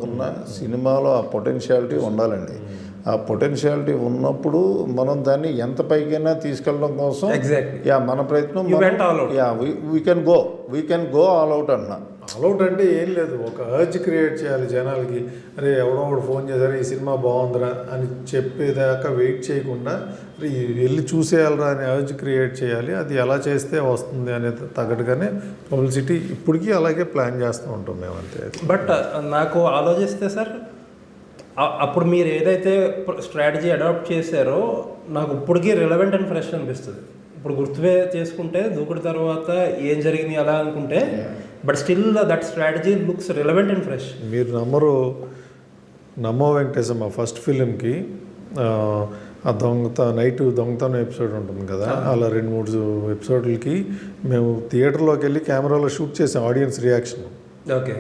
ఉన్న సినిమాలో ఆ పొటెన్షియాలిటీ ఉండాలండి. ఆ పొటెన్షియాలిటీ ఉన్నప్పుడు మనం దాన్ని ఎంత పైకైనా తీసుకెళ్ళడం కోసం మన ప్రయత్నం we can go all out అన్నా. ఆల్ అవుట్ అంటే ఏం లేదు, ఒక అర్జ్ క్రియేట్ చేయాలి జనాలకి. అరే ఎవడో ఒకడు ఫోన్ చేశారు ఈ సినిమా బాగుందిరా అని చెప్పేదాకా వెయిట్ చేయకుండా అరే వెళ్ళి చూసేయాలరా అని అర్జ్ క్రియేట్ చేయాలి. అది ఎలా చేస్తే వస్తుంది అనేది తగ్గట్టుగానే పబ్లిసిటీ ఇప్పటికీ అలాగే ప్లాన్ చేస్తూ ఉంటాం మేము అంతే. బట్ నాకు ఆలోచిస్తే సార్, అప్పుడు మీరు ఏదైతే స్ట్రాటజీ అడాప్ట్ చేశారో నాకు ఇప్పటికీ రిలవెంట్ అండ్ ఫ్రెష్ అనిపిస్తుంది. ఇప్పుడు గుర్తువే చేసుకుంటే దూకుడు తర్వాత ఏం జరిగింది అలా అనుకుంటే, but still that strategy looks relevant and fresh. మీరు నమ్మో వెంకటేశమ్మ ఫస్ట్ ఫిలింకి ఆ దొంగతనం ఎపిసోడ్ ఉంటుంది కదా, అలా 2-3 ఎపిసోడ్లకి మేము థియేటర్లోకి వెళ్ళి కెమెరాలో షూట్ చేసాం ఆడియన్స్ రియాక్షన్. ఓకే.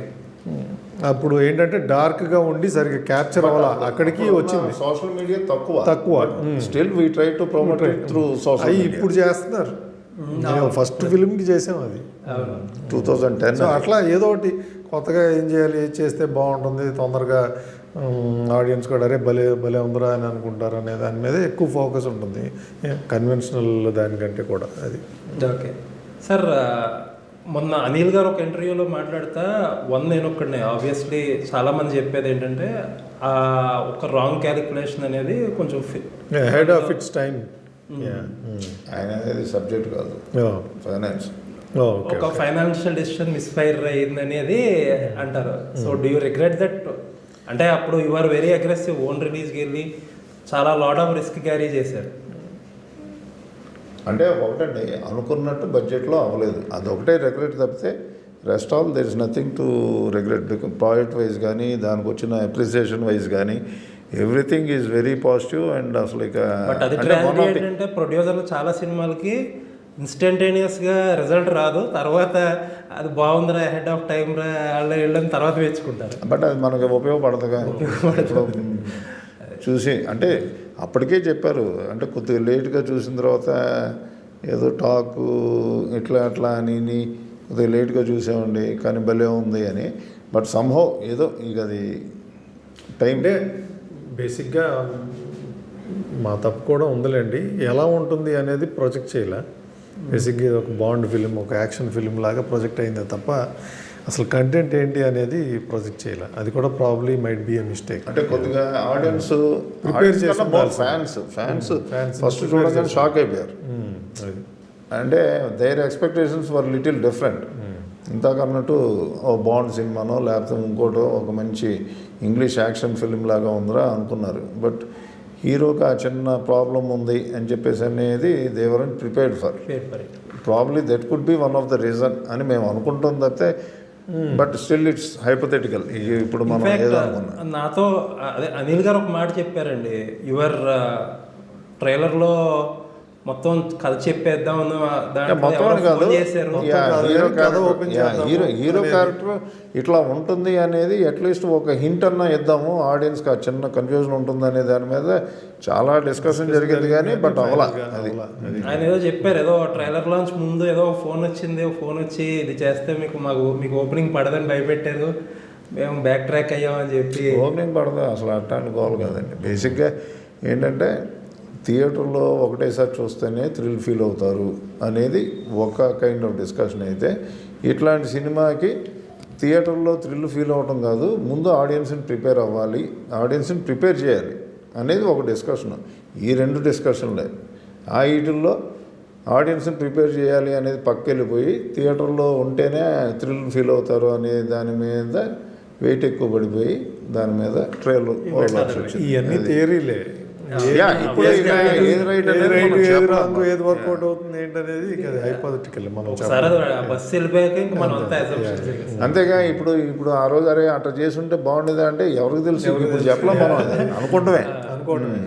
అప్పుడు ఏంటంటే డార్క్గా ఉండి సరిగ్గా క్యాప్చర్ అవ్వాలా, అక్కడికి వచ్చింది. సోషల్ మీడియా తక్కువ still we try to promote it through social media. ఇప్పుడు చేస్తున్నారు. మేము ఫస్ట్ ఫిల్మ్కి చేసాం అది 2010. సో అట్లా ఏదో ఒకటి కొత్తగా ఏం చేయాలి, ఏది చేస్తే బాగుంటుంది, తొందరగా ఆడియన్స్ కూడా అరే భలే ఉందిరా అని అనుకుంటారు అనే దాని మీద ఎక్కువ ఫోకస్ ఉంటుంది కన్వెన్షనల్ దానికంటే కూడా. అది ఓకే సార్. మొన్న అనిల్ గారు ఒక ఇంటర్వ్యూలో మాట్లాడుతా నేను ఒక్కడనే ఆబ్వియస్లీ చాలామంది చెప్పేది ఏంటంటే ఒక రాంగ్ క్యాలిక్యులేషన్ అనేది కొంచెం హెడ్ ఆఫ్ ఇట్స్ టైం. ఆయన అనేది సబ్జెక్ట్ కాదు, ఫైనాన్స్. ఒక ఫైనాన్షియల్ డెసిషన్ మిస్ఫైర్ అయ్యింది అనేది అంటారు. So do you regret that? అంటే అప్పుడు you are very aggressive, own రిలీజ్కి వెళ్ళి చాలా లాట్ ఆఫ్ రిస్క్ క్యారీ చేశారు. అంటే ఒకటండి, అనుకున్నట్టు బడ్జెట్లో అవ్వలేదు, అదొకటే రిగ్రెట్ తప్పితే rest all there is nothing to regret. Project wise కానీ దానికి వచ్చిన అప్రిసియేషన్ వైజ్ కానీ everything is very positive. And అసలు ఇక ఏంటంటే ప్రొడ్యూసర్లు చాలా సినిమాలకి ఇన్స్టంటేనియస్గా రిజల్ట్ రాదు, తర్వాత అది బాగుందిరా హెడ్ ఆఫ్ టైం రా వెళ్ళని తర్వాత వేసుకుంటారు. బట్ అది మనకి ఉపయోగపడదుగా. చూసి అంటే అప్పటికే చెప్పారు, అంటే కొద్దిగా లేట్గా చూసిన తర్వాత ఏదో టాకు అట్లా అని కొద్దిగా లేట్గా చూసామండి కానీ భలే ఉంది అని. బట్ సంహౌ ఏదో ఇక అది టైం. అంటే బేసిక్గా మా తప్పు కూడా ఉందిలేండి, ఎలా ఉంటుంది అనేది ప్రొజెక్ట్ చేయలే. బేసిక్గా ఇది ఒక బాండ్ ఫిలిం, ఒక యాక్షన్ ఫిలిం లాగా ప్రొజెక్ట్ అయిందే తప్ప అసలు కంటెంట్ ఏంటి అనేది ప్రొజెక్ట్ చేయాలి. అది కూడా probably might be a mistake. అంటే కొద్దిగా ఆడియన్స్ ప్రిపేర్ చేస్తున్నారు. ఫ్యాన్స్ ఫస్ట్ చూడగానే షాక్ అయిపోయారు. అంటే their expectations were little different. ఇంతకన్నట్టు ఓ బాండ్ సినిమానో లేకపోతే ఇంకోటో ఒక మంచి ఇంగ్లీష్ యాక్షన్ ఫిలిం లాగా ఉందిరా అనుకున్నారు. బట్ హీరోకి ఆ చిన్న ప్రాబ్లం ఉంది అని చెప్పేసి అనేది they weren't prepared for. Probably that could be one of the reason అని మేము అనుకుంటాం తప్పితే, బట్ స్టిల్ ఇట్స్ హైపోథెటికల్. ఇప్పుడు మనం ఏదో అనుకున్నాం. నాతో అదే అనిల్ గారు ఒక మాట చెప్పారండి, యువర్ ట్రైలర్లో మొత్తం కథ చెప్పేద్దాం హీరో క్యారెక్టర్ ఇట్లా ఉంటుంది అనేది అట్లీస్ట్ ఒక హింట్ అన్నా ఇద్దాము ఆడియన్స్కి, ఆ చిన్న కన్ఫ్యూజన్ ఉంటుంది అనే దాని మీద చాలా డిస్కషన్ జరిగింది కానీ బట్ అవలా. ఆయన ఏదో చెప్పారు, ఏదో ట్రైలర్ లాంచ్ ముందు ఏదో ఫోన్ వచ్చి ఇది చేస్తే మీకు ఓపెనింగ్ పడదని భయపెట్టారు, మేము బ్యాక్ ట్రాక్ అయ్యామని చెప్పి. ఓపెనింగ్ పడదు అసలు, అట్లాంటి గోల్ కాదండి. బేసిక్గా ఏంటంటే థియేటర్లో ఒకటేసారి చూస్తేనే థ్రిల్ ఫీల్ అవుతారు అనేది ఒక కైండ్ ఆఫ్ డిస్కషన్ అయితే, ఇట్లాంటి సినిమాకి థియేటర్లో థ్రిల్ ఫీల్ అవ్వటం కాదు, ముందు ఆడియన్స్ని ప్రిపేర్ అవ్వాలి, ఆడియన్స్ని ప్రిపేర్ చేయాలి అనేది ఒక డిస్కషన్. ఈ 2 డిస్కషన్లే. వీటిల్లో ఆడియన్స్ని ప్రిపేర్ చేయాలి అనేది పక్కెళ్ళిపోయి థియేటర్లో ఉంటేనే థ్రిల్ ఫీల్ అవుతారు అనే దాని మీద వెయిట్ ఎక్కువ పడిపోయి దాని మీద ట్రైలర్ ఇవన్నీ థియరీలే. ఏది వర్కౌట్ అవుతుంది ఏంటనేది హైపోథెటికల్. అంతేగా ఇప్పుడు ఆ రోజు అరే అట్లా చేస్తుంటే బాగుండేది అంటే ఎవరికి తెలుసు, ఇప్పుడు చెప్పలేం, మనం అనుకుంటమే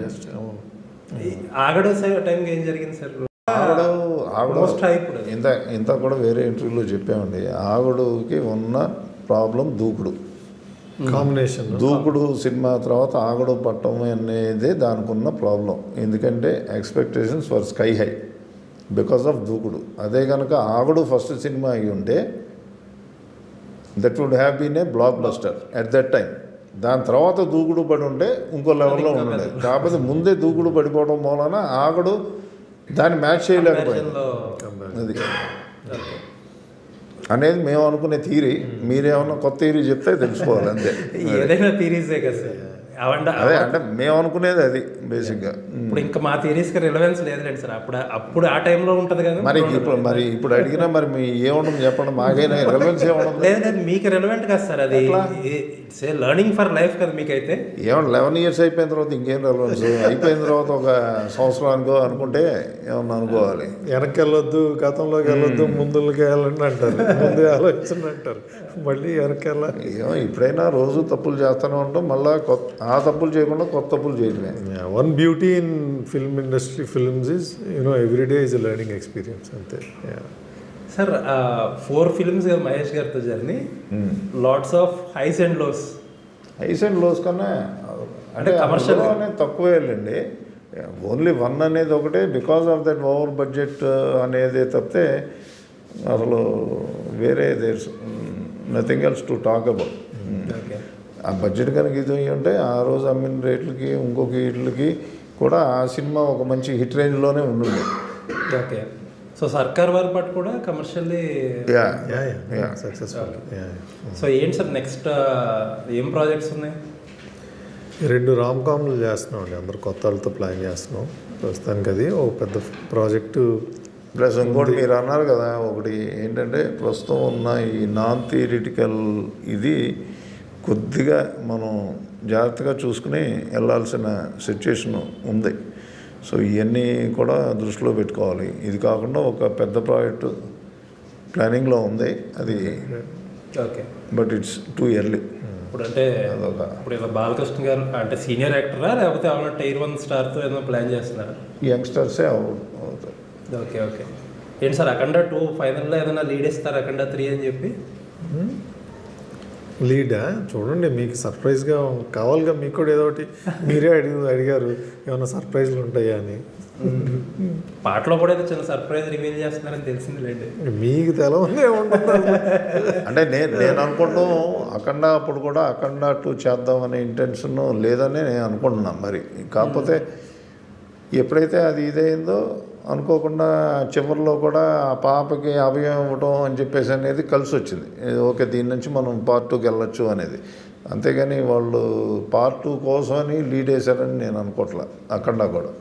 జస్ట్. ఆగడు టైంకి ఏం జరిగింది సార్? ఇంత కూడా వేరే ఇంటర్వ్యూలో చెప్పామండి. ఆగడుకి ఉన్న ప్రాబ్లం దూకుడు కాంబినేషన్. దూకుడు సినిమా తర్వాత ఆగడు పట్టడం అనేది దానికి ఉన్న ప్రాబ్లం. ఎందుకంటే expectations for sky high because of Dookudu. అదే కనుక ఆగడు ఫస్ట్ సినిమా అయి ఉంటే that would have been a blockbuster at that time. దాని తర్వాత దూకుడు పడి ఉంటే ఇంకో లెవెల్లో ఉండేది. కాకపోతే ముందే దూకుడు పడిపోవడం మూలన ఆగడు దాన్ని మ్యాచ్ చేయలేకపోయింది. అది అనేది మేము అనుకునే థీరీ. మీరేమన్నా కొత్త థీరీ చెప్తే తెలుసుకోవాలి అంతే. ఏదైనా థీరీసే కదా సార్. అదే అంటే మేము అనుకునేది అది బేసిక్గా. ఇప్పుడు ఇంకా మా థీరీస్కి రిలవెన్స్ లేదులేండి సార్. అప్పుడు ఆ టైంలో ఉంటుంది కదా. ఇప్పుడు అడిగినా మరి మీ ఏముండదు చెప్పండి, మాకైనా రిలవెన్స్ ఏముండదు. లేదు మీకు రిలవెంట్ కదా సార్. అది it's a learning for life కదా మీకైతే. ఏమన్నా 11 years అయిపోయిన తర్వాత ఇంకేం రిలవెన్స్? అయిపోయిన తర్వాత ఒక సంవత్సరానికో అనుకుంటే ఏమన్నా అనుకోవాలి. వెనక్కి వెళ్ళొద్దు, గతంలోకి వెళ్ళొద్దు, ముందుకి వెళ్ళండి అంటారు, ముందు ఆలోచన అంటారు, మళ్ళీ వెనక్కి వెళ్ళాలి. ఏమో ఇప్పుడైనా రోజు తప్పులు చేస్తూనే ఉంటాం, మళ్ళీ ఆ తప్పులు చేయకుండా కొత్త తప్పులు చేయడమే. One beauty in film industry films is every day is a learning experience అంతే. సార్ 4 films కదా మహేష్ గారితో journey. Lots of highs and lows. Highs and lows కన్నా అంటే కమర్షియల్ అనేది తక్కువే వెళ్ళండి. ఓన్లీ 1 అనేది ఒకటే, because of that over budget అనేది తప్పితే అసలు వేరే there's nothing else to talk about. ఆ బడ్జెట్ కనుక ఇది ఉంటే ఆ రోజు అమ్మిన రేట్లకి ఇంకొక వీటికి కూడా ఆ సినిమా ఒక మంచి హిట్ రేంజ్లోనే ఉండింది. ఓకే. సో సర్కార్ వారి పాటు కూడా కమర్షియల్లీ సక్సెస్ఫుల్. సో ఏంటి సార్ నెక్స్ట్ ఏం ప్రాజెక్ట్స్ ఉన్నాయి? 2 రామ్కామ్లు చేస్తున్నాం అండి, అందరు కొత్త వాళ్ళతో ప్లాన్ చేస్తున్నాం ప్రస్తుతానికి. అది ఒక పెద్ద ప్రాజెక్టు. ప్లస్ ఇంకోటి మీరు అన్నారు కదా, ఒకటి ఏంటంటే ప్రస్తుతం ఉన్న ఈ నాన్ థియరిటికల్ ఇది కొద్దిగా మనం జాగ్రత్తగా చూసుకుని వెళ్ళాల్సిన సిచ్యుయేషన్ ఉంది. సో ఇవన్నీ కూడా దృష్టిలో పెట్టుకోవాలి. ఇది కాకుండా ఒక పెద్ద ప్రాజెక్టు ప్లానింగ్లో ఉంది అది. Okay. But it's too early. ఇప్పుడు అంటే ఇప్పుడు ఇలా బాలకృష్ణ గారు అంటే సీనియర్ యాక్టరా, లేకపోతే ఏమైనా Tier 1 స్టార్తో ఏదైనా ప్లాన్ చేస్తున్నారా? యంగ్స్టర్సే అవుతారు. Okay okay. ఏంటి సార్ అఖండ 2 ఫైనల్లో ఏదైనా లీడ్ ఇస్తారు అఖండ 3 అని చెప్పి? లీడా చూడండి, మీకు సర్ప్రైజ్గా కావాలిగా. మీకు కూడా ఏదో ఒకటి మీరే అడిగారు ఏమైనా సర్ప్రైజ్లు ఉంటాయా అని. పాటలో కూడా ఏదో చిన్న సర్ప్రైజ్ రివీల్ చేస్తున్నారని తెలిసింది లేండి. మీకు తెలవనే ఉంటుంది. అంటే నేను అనుకుంటాం అఖండ అప్పుడు కూడా అఖండ 2 చేద్దామనే ఇంటెన్షన్ లేదని నేను అనుకుంటున్నాను. మరి కాకపోతే ఎప్పుడైతే అది ఇదైందో అనుకోకుండా చివరిలో కూడా ఆ పాపకి అభయం ఇవ్వడం అని చెప్పేసి అనేది కలిసి వచ్చింది. ఓకే, దీని నుంచి మనం Part 2కి వెళ్ళొచ్చు అనేది. అంతేగాని వాళ్ళు Part 2 కోసమని లీడ్ వేశారని నేను అనుకోవట్లే అఖండ కూడా.